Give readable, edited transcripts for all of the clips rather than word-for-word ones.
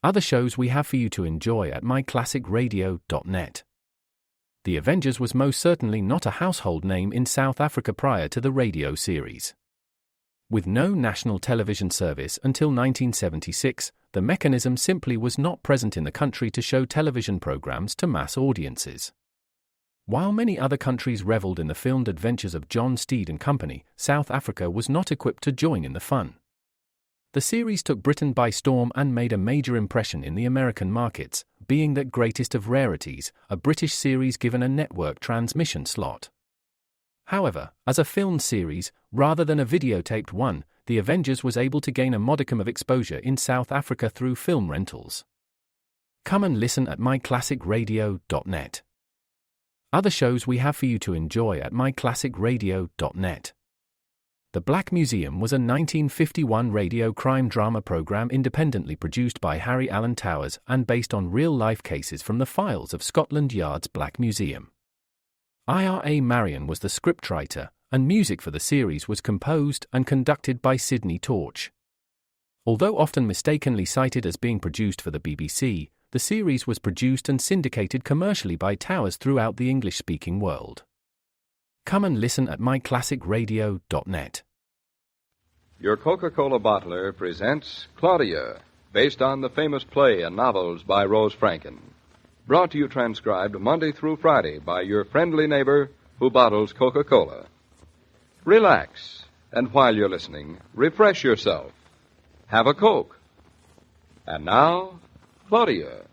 Other shows we have for you to enjoy at myclassicradio.net. The Avengers was most certainly not a household name in South Africa prior to the radio series. With no national television service until 1976, the mechanism simply was not present in the country to show television programs to mass audiences. While many other countries reveled in the filmed adventures of John Steed and company, South Africa was not equipped to join in the fun. The series took Britain by storm and made a major impression in the American markets, being that greatest of rarities, a British series given a network transmission slot. However, as a filmed series, rather than a videotaped one, The Avengers was able to gain a modicum of exposure in South Africa through film rentals. Come and listen at myclassicradio.net. Other shows we have for you to enjoy at myclassicradio.net. The Black Museum was a 1951 radio crime drama program independently produced by Harry Alan Towers and based on real-life cases from the files of Scotland Yard's Black Museum. Ira Marion was the scriptwriter, and music for the series was composed and conducted by Sidney Torch. Although often mistakenly cited as being produced for the BBC, the series was produced and syndicated commercially by Towers throughout the English-speaking world. Come and listen at myclassicradio.net. Your Coca-Cola bottler presents Claudia, based on the famous play and novels by Rose Franken. Brought to you transcribed Monday through Friday by your friendly neighbor who bottles Coca-Cola. Relax, and while you're listening, refresh yourself. Have a Coke. And now, Claudia.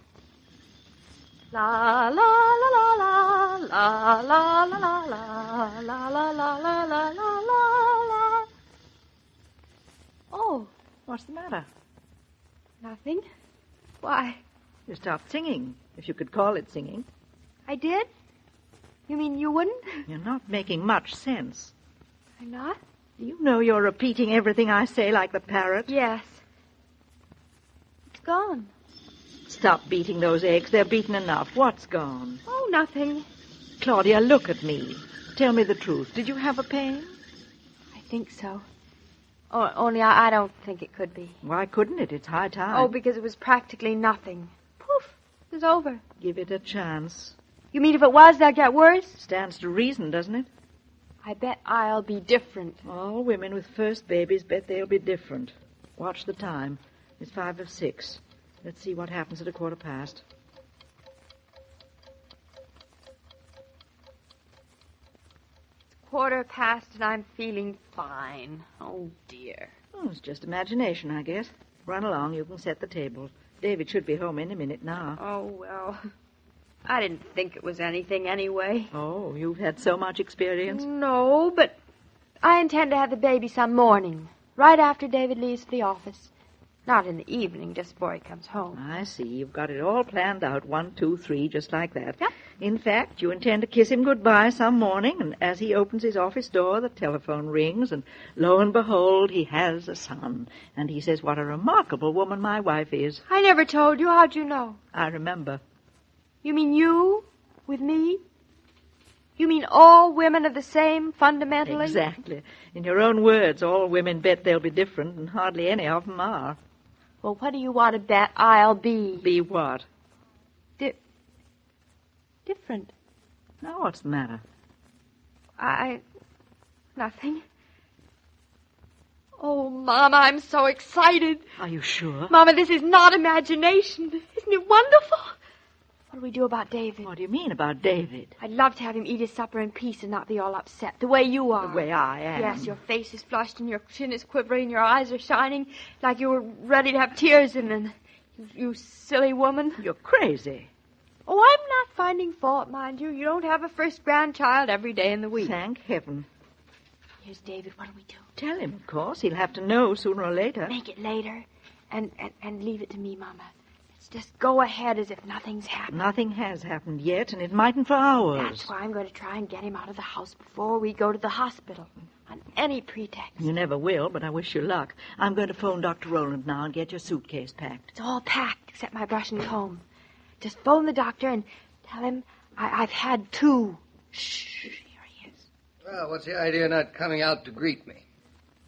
La la la la la la la la la la la la la la la la. Oh, What's the matter? nothing. Why? You stopped singing, if you could call it singing. I did? You mean you wouldn't? You're not making much sense. I'm not? You know you're repeating everything I say like the parrot. Yes. It's gone. Stop beating those eggs. They're beaten enough. What's gone? Oh, nothing. Claudia, look at me. Tell me the truth. Did you have a pain? I think so. Oh, only I don't think it could be. Why couldn't it? It's high time. Oh, because it was practically nothing. Poof. It was over. Give it a chance. You mean if it was, they'll get worse? Stands to reason, doesn't it? I bet I'll be different. All women with first babies bet they'll be different. Watch the time. It's 5 of 6. Let's see what happens at 1:15. 1:15 and I'm feeling fine. Oh, dear. Oh, it's just imagination, I guess. Run along. You can set the table. David should be home any minute now. Oh, well, I didn't think it was anything anyway. Oh, you've had so much experience? No, but I intend to have the baby some morning, right after David leaves for the office. Not in the evening, just before he comes home. I see. You've got it all planned out. 1, 2, 3, just like that. Yep. In fact, you intend to kiss him goodbye some morning, and as he opens his office door, the telephone rings, and lo and behold, he has a son. And he says, what a remarkable woman my wife is. I never told you. How'd you know? I remember. You mean you with me? You mean all women are the same, fundamentally? Exactly. In your own words, all women bet they'll be different, and hardly any of them are. Well, what do you want to bet I'll be? Be what? Different. Now, what's the matter? Nothing. Oh, Mama, I'm so excited. Are you sure? Mama, this is not imagination. Isn't it wonderful? What do we do about David? What do you mean about David? I'd love to have him eat his supper in peace and not be all upset, the way you are. The way I am. Yes, your face is flushed and your chin is quivering and your eyes are shining like you were ready to have tears in them. You silly woman. You're crazy. Oh, I'm not finding fault, mind you. You don't have a first grandchild every day in the week. Thank heaven. Here's David. What do we do? Tell him, of course. He'll have to know sooner or later. Make it later and leave it to me, Mama. Just go ahead as if nothing's happened. Nothing has happened yet, and it mightn't for hours. That's why I'm going to try and get him out of the house before we go to the hospital. On any pretext. You never will, but I wish you luck. I'm going to phone Dr. Rowland now and get your suitcase packed. It's all packed except my brush and comb. Just phone the doctor and tell him I've had 2. Shh, here he is. Well, what's the idea of not coming out to greet me?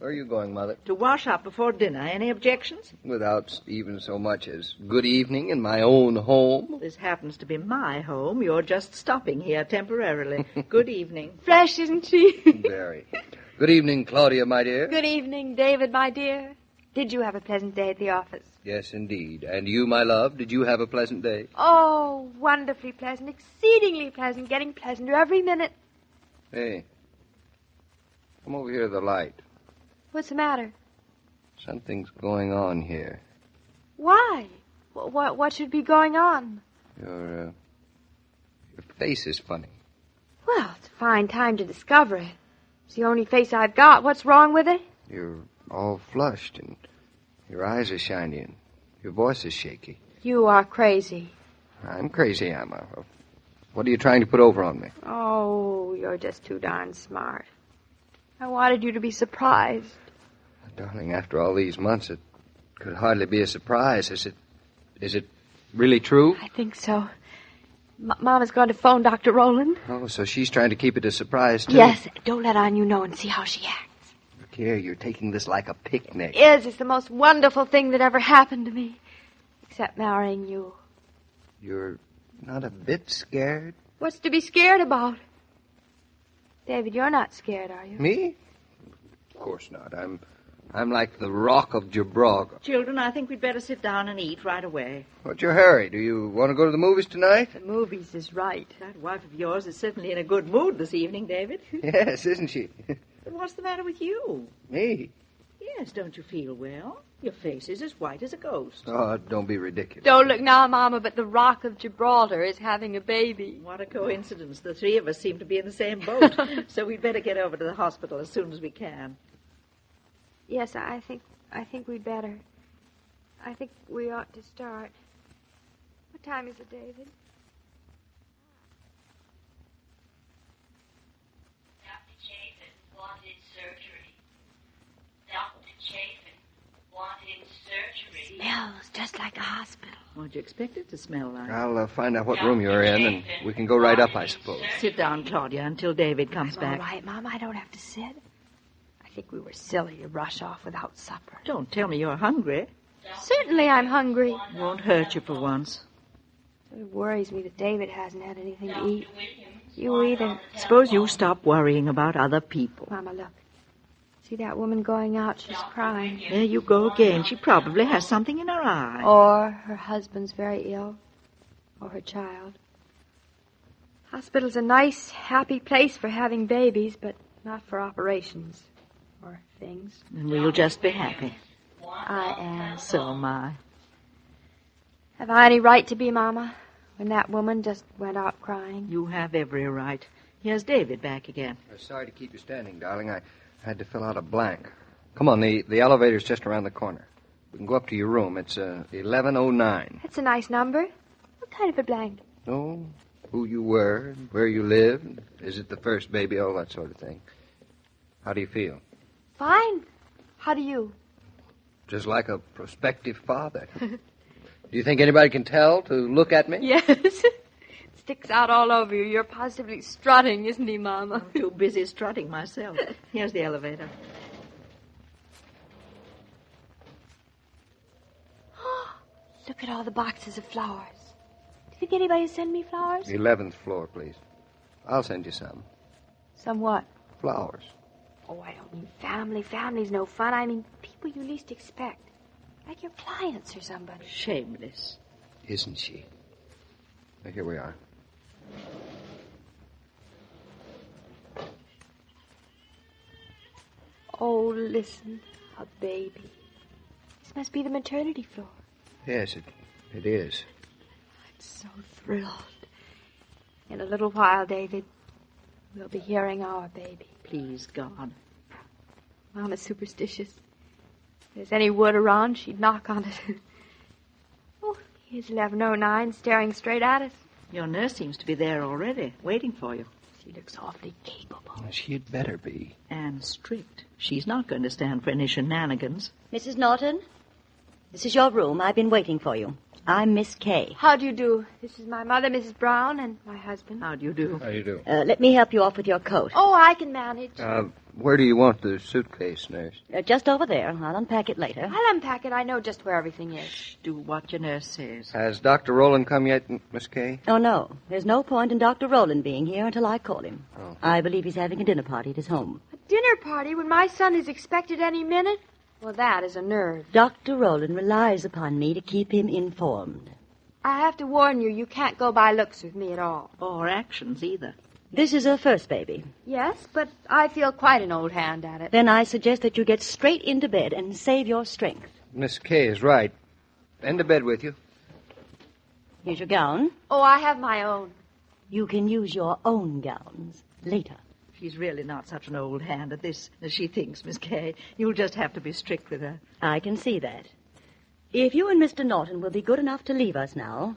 Where are you going, Mother? To wash up before dinner. Any objections? Without even so much as good evening in my own home. This happens to be my home. You're just stopping here temporarily. Good evening. Fresh, isn't she? Very. Good evening, Claudia, my dear. Good evening, David, my dear. Did you have a pleasant day at the office? Yes, indeed. And you, my love, did you have a pleasant day? Oh, wonderfully pleasant, exceedingly pleasant, getting pleasanter every minute. Hey, come over here to the light. What's the matter? Something's going on here. Why? What should be going on? Your face is funny. Well, it's a fine time to discover it. It's the only face I've got. What's wrong with it? You're all flushed, and your eyes are shiny, and your voice is shaky. You are crazy. I'm crazy, am I? What are you trying to put over on me? Oh, you're just too darn smart. I wanted you to be surprised. Darling, after all these months, it could hardly be a surprise. Is it really true? I think so. Mama's going to phone Dr. Rowland. Oh, so she's trying to keep it a surprise, too? Yes. Don't let on you know and see how she acts. Look here, you're taking this like a picnic. It's the most wonderful thing that ever happened to me. Except marrying you. You're not a bit scared? What's to be scared about? David, you're not scared, are you? Me? Of course not. I'm like the Rock of Gibraltar. Children, I think we'd better sit down and eat right away. What's your hurry? Do you want to go to the movies tonight? The movies is right. That wife of yours is certainly in a good mood this evening, David. Yes, isn't she? But what's the matter with you? Me? Yes, don't you feel well? Your face is as white as a ghost. Oh, don't be ridiculous. Don't look now, Mama, but the Rock of Gibraltar is having a baby. What a coincidence. The three of us seem to be in the same boat. So we'd better get over to the hospital as soon as we can. Yes, I think we'd better. I think we ought to start. What time is it, David? Dr. Chafin wanted surgery. Dr. Chafin wanted surgery. Smells just like a hospital. What'd you expect it to smell like? I'll find out what room you're in, and we can go right up, I suppose. Sit down, Claudia, until David comes I'm back. all right, Mom. I don't have to sit. I think we were silly to rush off without supper. Don't tell me you're hungry. Certainly I'm hungry. Won't hurt you for once. It worries me that David hasn't had anything to eat. You either. Suppose you stop worrying about other people. Mama, look. See that woman going out? She's crying. There you go again. She probably has something in her eye. Or her husband's very ill. Or her child. Hospital's a nice, happy place for having babies, but not for operations. Or things. And we'll just be happy. I am. So am I. Have I any right to be, Mama? When that woman just went out crying? You have every right. Here's David back again. Sorry to keep you standing, darling. I had to fill out a blank. Come on, the elevator's just around the corner. We can go up to your room. It's 1109. That's a nice number. What kind of a blank? Oh, who you were, where you live, is it the first baby, all that sort of thing. How do you feel? Fine. How do you? Just like a prospective father. Do you think anybody can tell to look at me? Yes. It sticks out all over you. You're positively strutting, isn't he, Mama? I'm too busy strutting myself. Here's the elevator. Look at all the boxes of flowers. Do you think anybody will send me flowers? 11th floor, please. I'll send you some. Some what? Flowers. Oh, I don't mean family. Family's no fun. I mean people you least expect. Like your clients or somebody. Shameless. Isn't she? Now, here we are. Oh, listen. A baby. This must be the maternity floor. Yes, it is. I'm so thrilled. In a little while, David, we'll be hearing our baby. Please, God. Mama's superstitious. If there's any wood around, she'd knock on it. Oh, here's 1109 staring straight at us. Your nurse seems to be there already, waiting for you. She looks awfully capable. She'd better be. And strict. She's not going to stand for any shenanigans. Mrs. Norton? This is your room. I've been waiting for you. I'm Miss Kay. How do you do? This is my mother, Mrs. Brown, and my husband. How do you do? How do you do? Let me help you off with your coat. Oh, I can manage. Where do you want the suitcase, nurse? Just over there. I'll unpack it later. I'll unpack it. I know just where everything is. Do what your nurse says. Has Dr. Rowland come yet, Miss Kay? Oh, no. There's no point in Dr. Rowland being here until I call him. Oh. I believe he's having a dinner party at his home. A dinner party when my son is expected any minute? Well, that is a nerve. Dr. Rowland relies upon me to keep him informed. I have to warn you, you can't go by looks with me at all. Or actions, either. This is her first baby. Yes, but I feel quite an old hand at it. Then I suggest that you get straight into bed and save your strength. Miss Kay is right. Into bed with you. Here's your gown. Oh, I have my own. You can use your own gowns later. She's really not such an old hand at this as she thinks, Miss Kay. You'll just have to be strict with her. I can see that. If you and Mr. Norton will be good enough to leave us now.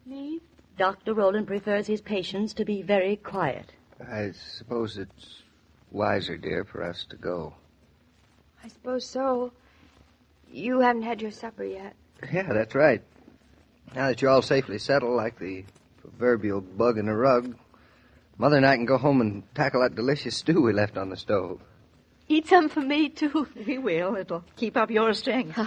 Leave? Dr. Rowland prefers his patients to be very quiet. I suppose it's wiser, dear, for us to go. I suppose so. You haven't had your supper yet. Yeah, that's right. Now that you're all safely settled, like the proverbial bug in a rug, Mother and I can go home and tackle that delicious stew we left on the stove. Eat some for me, too. We will. It'll keep up your strength.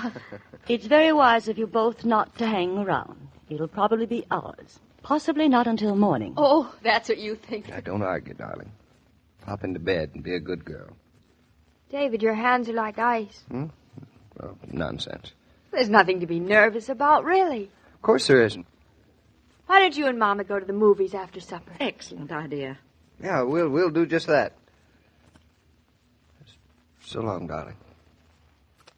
It's very wise of you both not to hang around. It'll probably be hours. Possibly not until morning. Oh, that's what you think. Now, don't argue, darling. Hop into bed and be a good girl. David, your hands are like ice. Well, nonsense. There's nothing to be nervous about, really. Of course there isn't. Why don't you and Mama go to the movies after supper? Excellent idea. Yeah, we'll do just that. So long, darling.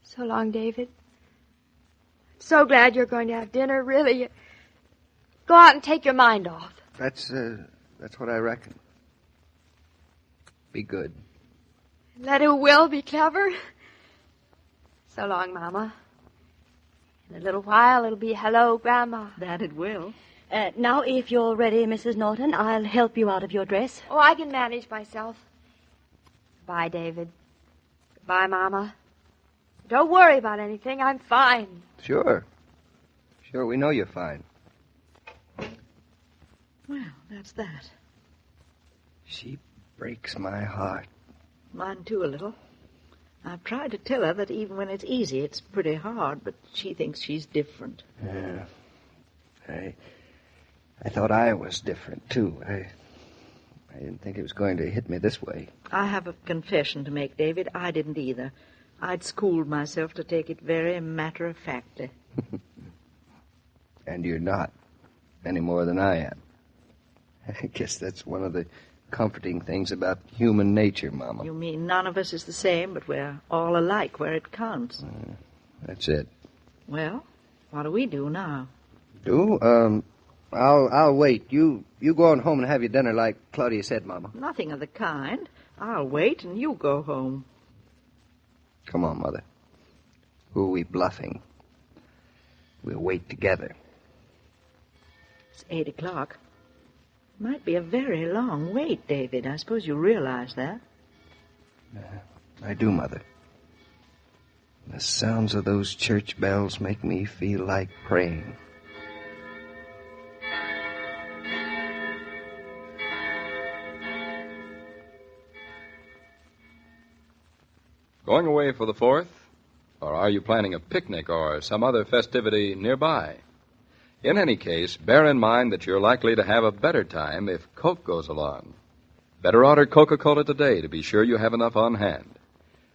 So long, David. I'm so glad you're going to have dinner, really. Go out and take your mind off. That's what I reckon. Be good. Let who will be clever. So long, Mama. In a little while, it'll be hello, Grandma. That it will. Now, if you're ready, Mrs. Norton, I'll help you out of your dress. Oh, I can manage myself. Bye, David. Goodbye, Mama. Don't worry about anything. I'm fine. Sure. Sure, we know you're fine. Well, that's that. She breaks my heart. Mine, too, a little. I've tried to tell her that even when it's easy, it's pretty hard, but she thinks she's different. Yeah. I thought I was different, too. I didn't think it was going to hit me this way. I have a confession to make, David. I didn't either. I'd schooled myself to take it very matter-of-factly. And you're not, any more than I am. I guess that's one of the comforting things about human nature, Mama. You mean none of us is the same, but we're all alike where it counts. That's it. Well, what do we do now? I'll wait. You go on home and have your dinner like Claudia said, Mama. Nothing of the kind. I'll wait and you go home. Come on, Mother. Who are we bluffing? We'll wait together. It's 8 o'clock. Might be a very long wait, David. I suppose you realize that. I do, Mother. The sounds of those church bells make me feel like praying. Going away for the 4th? Or are you planning a picnic or some other festivity nearby? In any case, bear in mind that you're likely to have a better time if Coke goes along. Better order Coca-Cola today to be sure you have enough on hand.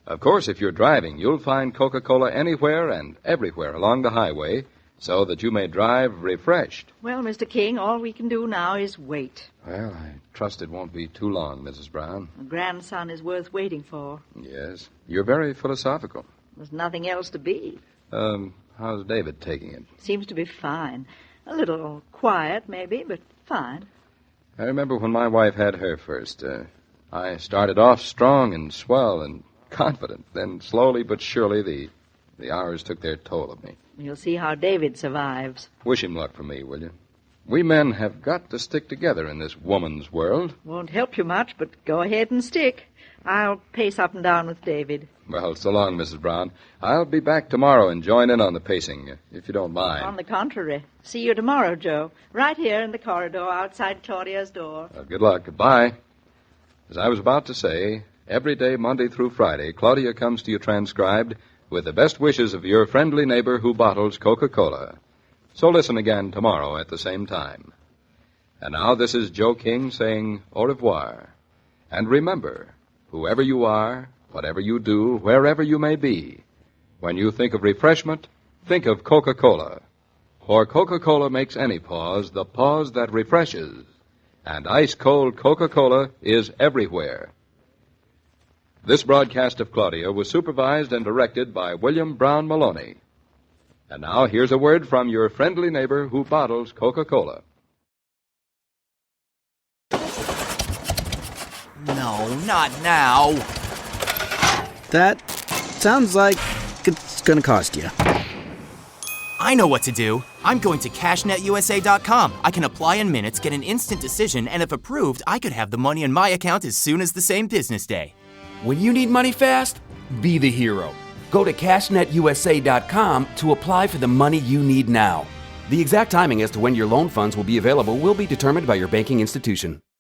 Of course, if you're driving, you'll find Coca-Cola anywhere and everywhere along the highway so that you may drive refreshed. Well, Mr. King, all we can do now is wait. Well, I trust it won't be too long, Mrs. Brown. A grandson is worth waiting for. Yes, you're very philosophical. There's nothing else to be. How's David taking it? Seems to be fine. A little quiet, maybe, but fine. I remember when my wife had her first. I started off strong and swell and confident. Then slowly but surely the hours took their toll of me. You'll see how David survives. Wish him luck for me, will you? We men have got to stick together in this woman's world. Won't help you much, but go ahead and stick. I'll pace up and down with David. Well, so long, Mrs. Brown. I'll be back tomorrow and join in on the pacing, if you don't mind. On the contrary. See you tomorrow, Joe. Right here in the corridor outside Claudia's door. Well, good luck. Goodbye. As I was about to say, every day, Monday through Friday, Claudia comes to you transcribed with the best wishes of your friendly neighbor who bottles Coca-Cola. So listen again tomorrow at the same time. And now this is Joe King saying au revoir. And remember, whoever you are, whatever you do, wherever you may be, when you think of refreshment, think of Coca-Cola. For Coca-Cola makes any pause the pause that refreshes. And ice-cold Coca-Cola is everywhere. This broadcast of Claudia was supervised and directed by William Brown Maloney. And now here's a word from your friendly neighbor who bottles Coca-Cola. No, not now. That sounds like it's gonna cost you. I know what to do. I'm going to CashNetUSA.com. I can apply in minutes, get an instant decision, and if approved, I could have the money in my account as soon as the same business day. When you need money fast, be the hero. Go to CashNetUSA.com to apply for the money you need now. The exact timing as to when your loan funds will be available will be determined by your banking institution.